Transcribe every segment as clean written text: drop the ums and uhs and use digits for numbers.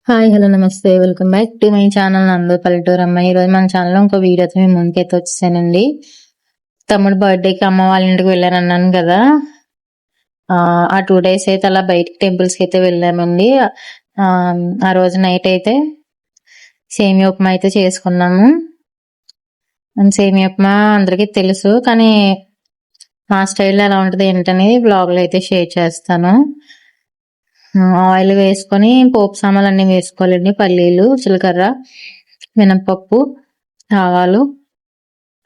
Hi hello నమస్తే welcome back to my channel నందు పల్లెటూరు అమ్మాయి. ఈరోజు మన ఛానల్లో ఇంకో వీడియోతో మేము ముందుకైతే వచ్చేసానండి. తమ్ముడు బర్త్డేకి అమ్మ వాళ్ళ ఇంటికి వెళ్ళాను అన్నాను కదా, ఆ 2 days అయితే అలా బయటికి టెంపుల్స్కి అయితే వెళ్ళామండి. ఆ రోజు నైట్ అయితే సేమియా ఉప్మా అయితే చేసుకున్నాము. అండ్ సేమియా ఉప్మా అందరికీ తెలుసు, కానీ మా స్టైల్లో ఎలా ఉంటుంది ఏంటనేది బ్లాగ్లో అయితే షేర్ చేస్తాను. ఆయిల్ వేసుకొని పోపు సామాన్లు అన్ని వేసుకోవాలండి. పల్లీలు, జీలకర్ర, మినపప్పు, ఆవాలు,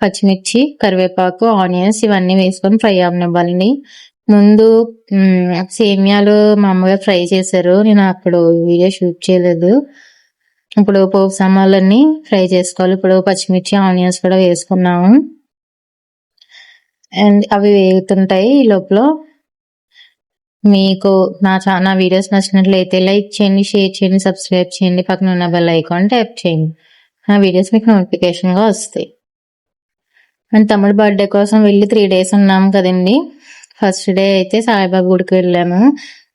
పచ్చిమిర్చి, కరివేపాకు, ఆనియన్స్ ఇవన్నీ వేసుకొని ఫ్రై అవ్వనివ్వాలండి. ముందు సేమియాలు మా అమ్మగారు ఫ్రై చేశారు, నేను అప్పుడు వీడియో షూట్ చేయలేదు. ఇప్పుడు పోపు సామాన్లన్నీ ఫ్రై చేసుకోవాలి. ఇప్పుడు పచ్చిమిర్చి, ఆనియన్స్ కూడా వేసుకున్నాము. అండ్ అవి వేగుతుంటాయి. ఈ లోపల మీకు నా వీడియోస్ నచ్చినట్లయితే లైక్ చేయండి, షేర్ చేయండి, సబ్స్క్రైబ్ చేయండి, పక్కన ఉన్న బెల్ ఐకాన్ ట్యాప్ చేయండి. నా వీడియోస్ మీకు నోటిఫికేషన్గా వస్తాయి. అండ్ తమ్ముడు బర్త్డే కోసం వెళ్ళి 3 days ఉన్నాము కదండి. ఫస్ట్ డే అయితే సాయిబాబా గుడికి వెళ్ళాము.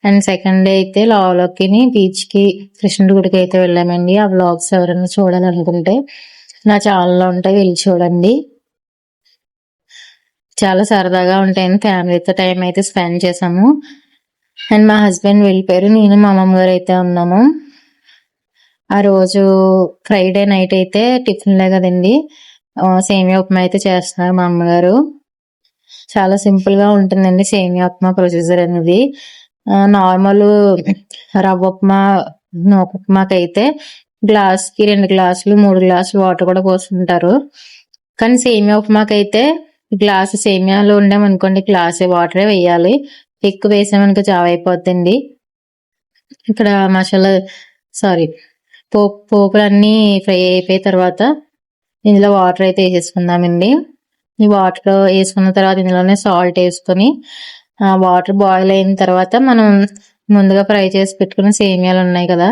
అండ్ సెకండ్ డే అయితే లావలోకి బీచ్కి, కృష్ణుడి గుడికి అయితే వెళ్ళామండి. ఆ వ్లాగ్స్ ఎవరైనా చూడాలనుకుంటే నా ఛానల్లో ఉంటాయి, వెళ్ళి చూడండి. చాలా సరదాగా ఉంటాయని ఫ్యామిలీతో టైం అయితే స్పెండ్ చేసాము. అండ్ మా హస్బెండ్ వెళ్ళిపోయారు, నేను మా అమ్మమ్మ గారు అయితే ఉన్నాము. ఆ రోజు ఫ్రైడే నైట్ అయితే టిఫిన్లే కదండి, సేమియా ఉప్మా అయితే చేస్తున్నారు మా అమ్మగారు. చాలా సింపుల్ గా ఉంటుందండి సేమియా ఉప్మా ప్రొసీజర్ అనేది. నార్మల్ రవ్వ ఉప్మా, నూక ఉప్మాకి అయితే గ్లాస్కి 2 glasses 3 glasses వాటర్ కూడా పోసుకుంటారు. కానీ సేమియా ఉప్మాకి అయితే గ్లాసు సేమియాలు ఉండేమనుకోండి, గ్లాసే వాటరే వేయాలి. ఎక్కువ వేసామనుకో జావ అయిపోద్దండి. ఇక్కడ పోపులన్నీ ఫ్రై అయిపోయిన తర్వాత ఇందులో వాటర్ అయితే వేసేసుకుందామండి. ఈ వాటర్ వేసుకున్న తర్వాత ఇందులోనే సాల్ట్ వేసుకొని వాటర్ బాయిల్ అయిన తర్వాత మనం ముందుగా ఫ్రై చేసి పెట్టుకున్న సేమియాలు ఉన్నాయి కదా,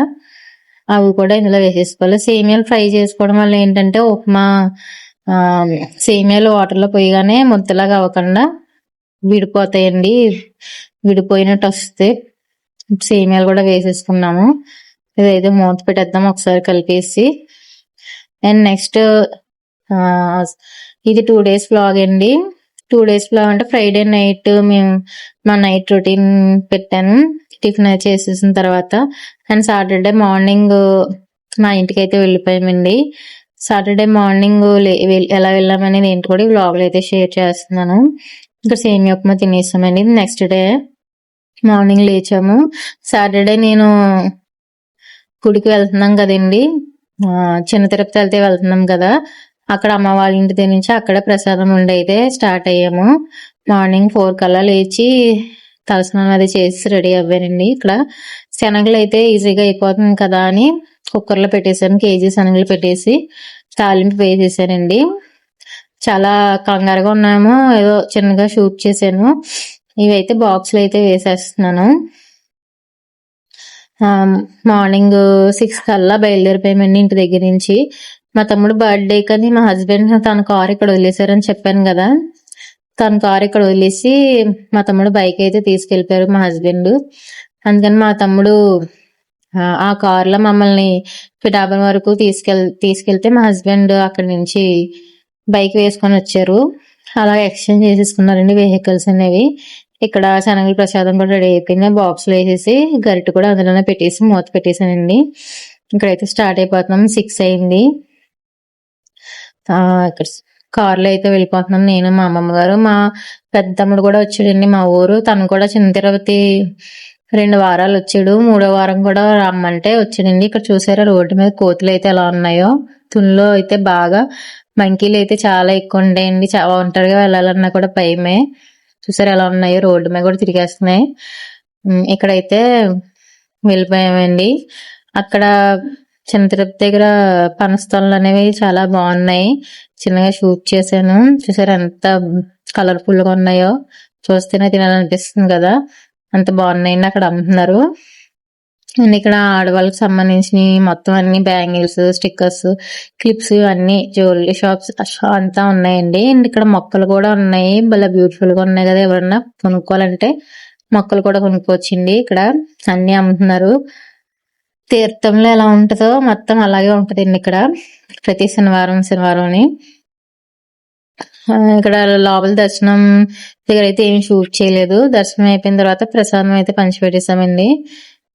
అవి కూడా ఇందులో వేసేసుకోవాలి. సేమియాలు ఫ్రై చేసుకోవడం వల్ల ఏంటంటే ఉప్మా సేమియాలు వాటర్లో పోయగానే ముద్దలాగా అవ్వకుండా విడిపోతాయండి. విడిపోయినట్టు వస్తే సేమియాలు కూడా వేసేసుకున్నాము. ఇదైతే మూత పెట్టేద్దాం ఒకసారి కలిపేసి. అండ్ నెక్స్ట్ ఇది 2 days వ్లాగ్ అండి. 2 days వ్లాగ్ అంటే ఫ్రైడే నైట్ మేము మా నైట్ రొటీన్ పెట్టాను టిఫిన్ చేసేసిన తర్వాత. అండ్ సాటర్డే మార్నింగ్ మా ఇంటికి అయితే వెళ్ళిపోయామండి. సాటర్డే మార్నింగ్ ఎలా వెళ్ళామనేది ఏంటి కూడా వ్లాగ్లో అయితే షేర్ చేస్తున్నాను. ఇక్కడ సేమియా ఉప్మా తినేసామండి. నెక్స్ట్ డే మార్నింగ్ లేచాము. సాటర్డే నేను గుడికి వెళ్తున్నాం కదండి, చిన్న తిరుపతి వెళ్తున్నాం కదా, అక్కడ అమ్మ వాళ్ళ ఇంటి దగ్గర నుంచి అక్కడే ప్రసాదం ఉండి అయితే స్టార్ట్ అయ్యాము. మార్నింగ్ 4 కల్లా లేచి తలస్నానం అది చేసి రెడీ అవ్వానండి. ఇక్కడ శనగలు అయితే ఈజీగా అయిపోతుంది కదా అని కుక్కర్లో పెట్టేశాను. కేజీ శనగలు పెట్టేసి తాలింపు వేసేసానండి. చాలా కంగారుగా ఉన్నాము, ఏదో చిన్నగా షూట్ చేశాను. ఇవైతే బాక్స్లో అయితే వేసేస్తున్నాను. మార్నింగ్ 6 కల్లా బయలుదేరిపోయామండి ఇంటి దగ్గర నుంచి. మా తమ్ముడు బర్త్డే కానీ మా హస్బెండ్ తన కారు ఇక్కడ వదిలేశారని చెప్పాను కదా, తన కారు ఇక్కడ వదిలేసి మా తమ్ముడు బైక్ అయితే తీసుకెళ్ళిపోయారు మా హస్బెండ్. అందుకని మా తమ్ముడు ఆ కారులో మమ్మల్ని పిఠాపురం వరకు తీసుకెళ్తే మా హస్బెండ్ అక్కడి నుంచి బైక్ వేసుకొని వచ్చారు. అలా ఎక్స్చేంజ్ చేసేసుకున్నారండి వెహికల్స్ అనేవి. ఇక్కడ శనగల ప్రసాదం కూడా రెడీ అయిపోయింది. బాక్స్లో వేసేసి గరిటె కూడా అందులోనే పెట్టేసి మూత పెట్టేసానండి. ఇక్కడైతే స్టార్ట్ అయిపోతున్నాం. 6 అయింది. ఇక్కడ కార్లో అయితే వెళ్ళిపోతున్నాం నేను, మా అమ్మమ్మ గారు. మా పెద్ద తమ్ముడు కూడా వచ్చాడండి మా ఊరు. తను కూడా చిన్న తిరుపతి 2 వారాలు వచ్చాడు. 3వ వారం కూడా రమ్మంటే వచ్చాడండి. ఇక్కడ చూసారా రోడ్డు మీద కోతులు అయితే ఎలా ఉన్నాయో. తుల్లో అయితే బాగా మంకీలు అయితే చాలా ఎక్కువ ఉంటాయండి. ఒంటరిగా వెళ్ళాలన్నా కూడా భయమే. చూసారు ఎలా ఉన్నాయో, రోడ్డు మీద కూడా తిరిగేస్తున్నాయి. ఇక్కడైతే వెళ్ళిపోయామండి. అక్కడ చిన్న తిరుపతి దగ్గర పనస్తలు అనేవి చాలా బాగున్నాయి. చిన్నగా షూట్ చేశాను. చూసారు ఎంత కలర్ఫుల్ గా ఉన్నాయో, చూస్తేనే తినాలనిపిస్తుంది కదా, అంత బాగున్నాయండి. అక్కడ అమ్ముతున్నారు. అండ్ ఇక్కడ ఆడవాళ్ళకి సంబంధించిన మొత్తం అన్ని బ్యాంగిల్స్, స్టిక్కర్స్, క్లిప్స్ అన్ని జ్యువెలరీ షాప్స్ అంతా ఉన్నాయండి. అండ్ ఇక్కడ మొక్కలు కూడా ఉన్నాయి, భలే బ్యూటిఫుల్ గా ఉన్నాయి కదా. ఎవరన్నా కొనుక్కోవాలంటే మొక్కలు కూడా కొనుక్కోవచ్చండి. ఇక్కడ అన్ని అమ్ముతున్నారు. తీర్థంలో ఎలా ఉంటుందో మొత్తం అలాగే ఉంటుందండి ఇక్కడ ప్రతి శనివారం ఇక్కడ లోపల దర్శనం దగ్గర అయితే ఏమి షూట్ చేయలేదు. దర్శనం అయిపోయిన తర్వాత ప్రసాదం అయితే పంచిపెట్టేసామండి.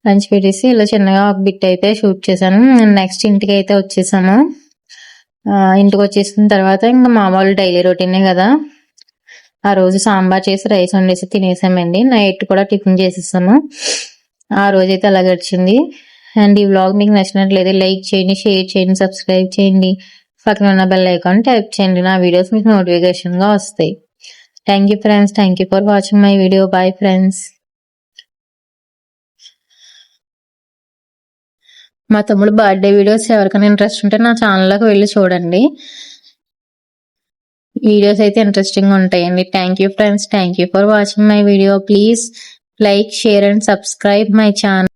పంచిపెట్టేసి ఇలా చిన్నగా ఒక బిట్ అయితే షూట్ చేశాను. నెక్స్ట్ ఇంటికి అయితే వచ్చేసాము. ఇంటికి వచ్చేసిన తర్వాత ఇంకా మామూలు డైలీ రొటీనే కదా. ఆ రోజు సాంబార్ చేసి రైస్ వండేసి తినేసామండి. నైట్ కూడా టిఫిన్ చేసేసాము. ఆ రోజైతే అలా గడిచింది. అండ్ ఈ వ్లాగ్ మీకు నచ్చినట్లయితే లైక్ చేయండి, షేర్ చేయండి, సబ్స్క్రైబ్ చేయండి, పక్కన ఉన్న బెల్ ఐకాన్ ట్యాప్ చేయండి. నా వీడియోస్ మీకు నోటిఫికేషన్ గా వస్తాయి. Thank you friends. Thank you for watching my video. Bye friends. మా తమ్ముడు బర్త్డే వీడియోస్ ఎవరికైనా ఇంట్రెస్ట్ ఉంటే నా ఛానల్లోకి వెళ్ళి చూడండి. వీడియోస్ అయితే ఇంట్రెస్టింగ్ ఉంటాయండి. Thank you friends. Thank you for watching my video. Please like, share and subscribe my channel.